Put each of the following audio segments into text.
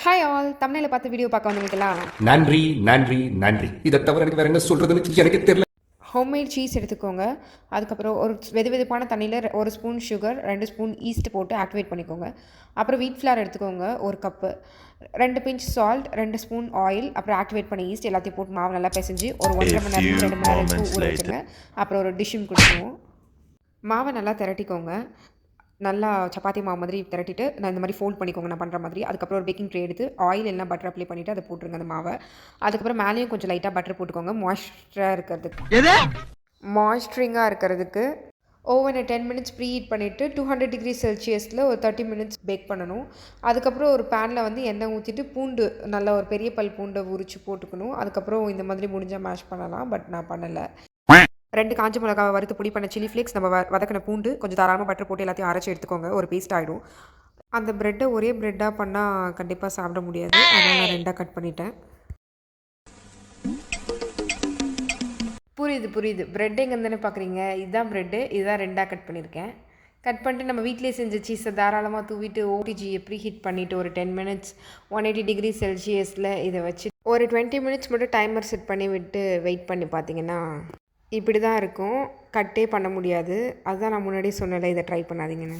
Hi all, தமிழில் பார்த்து video பார்க்க வந்தீங்களா? நன்றி நன்றி நன்றி. இதை தவிர எனக்கு வேற என்ன சொல்றதுன்னு எனக்கு தெரியல. ஹோம்மேட் சீஸ் எடுத்துக்கோங்க. அதுக்கப்புறம் ஒரு வெதுவெதுப்பான தண்ணியில் 1 ஸ்பூன் சுகர், 2 ஸ்பூன் ஈஸ்ட் போட்டு ஆக்டிவேட் பண்ணிக்கோங்க. அப்புறம் வீட் ஃப்ளார் எடுத்துக்கோங்க 1 cup, 2 pinch salt, 2 spoon oil, அப்புறம் ஆக்டிவேட் பண்ணி ஈஸ்ட் எல்லாத்தையும் போட்டு மாவு நல்லா பிசைஞ்சு ஒரு 1.5 மணி நேரம் 2 மணி நேரம் ஊற வச்சுருங்க. அப்புறம் ஒரு டிஷ்ஷும் கொடுத்துருவோம். மாவை நல்லா திரட்டிக்கோங்க. நல்லா சப்பாத்தி மாவு மாதிரி திரட்டிட்டு நான் இந்த மாதிரி ஃபோல்ட் பண்ணிக்கோங்க நான் பண்ணுற மாதிரி. அதுக்கப்புறம் ஒரு பேக்கிங் ட்ரே எடுத்து ஆயில் எல்லாம் பட்டர் அப்ளை பண்ணிவிட்டு அதை போட்டுருங்க அந்த மாவை. அதுக்கப்புறம் மேலேயும் கொஞ்சம் லைட்டாக பட்டர் போட்டுக்கோங்க மாய்ஸ்சரிங்காக இருக்கிறதுக்கு. ஓவனை 10 மினிட்ஸ் ப்ரீ ஹீட் பண்ணிவிட்டு 200 டிகிரி செல்சியஸில் ஒரு 30 மினிட்ஸ் பேக் பண்ணணும். அதுக்கப்புறம் ஒரு பேனில் வந்து எண்ணெய் ஊற்றிட்டு பூண்டு நல்ல ஒரு பெரிய பல் பூண்டை உரித்து போட்டுக்கணும். அதுக்கப்புறம் இந்த மாதிரி முடிஞ்சால் மேஷ் பண்ணலாம், பட் நான் பண்ணலை. 2 காஞ்ச மிளகாவை வறுத்து பொடி பண்ண சில்லி ஃப்ளேக்ஸ், நம்ம வதக்கின பூண்டு, கொஞ்சம் தாராளமாக பட்டர் போட்டு எல்லாத்தையும் அரைச்சி எடுத்துக்கோங்க. ஒரு பேஸ்ட் ஆகிடும். அந்த ப்ரெட்டை ஒரே ப்ரெட்டாக பண்ணால் கண்டிப்பாக சாப்பிட முடியாது, அதனால் நான் 2ஆக கட் பண்ணிட்டேன். புரியுது. ப்ரெட் எங்கேருந்துன்னு பார்க்குறீங்க? இதுதான் ப்ரெட்டு, இதுதான் 2ஆக கட் பண்ணியிருக்கேன். கட் பண்ணிட்டு நம்ம வீட்டிலே செஞ்ச சீஸை தாராளமாக தூவிட்டு ஓடிஜியை ப்ரீ ஹீட் பண்ணிவிட்டு ஒரு 10 மினிட்ஸ் 180 டிகிரி செல்சியஸில் இதை வச்சு ஒரு 20 மினிட்ஸ் மட்டும் டைமர் செட் பண்ணி விட்டு வெயிட் பண்ணி பார்த்தீங்கன்னா இப்படி தான் இருக்கும். கட்டே பண்ண முடியாது. அதுதான் நான் முன்னாடியே சொன்னல, இதை ட்ரை பண்ணாதீங்கன்னு.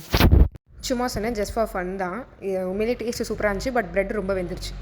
சும்மா சொன்னேன், ஜஸ்ட் ஃபார் ஃபன் தான். உண்மையிலே டேஸ்ட்டு சூப்பராக இருந்துச்சு, பட் ப்ரெட் ரொம்ப வெந்துருச்சு.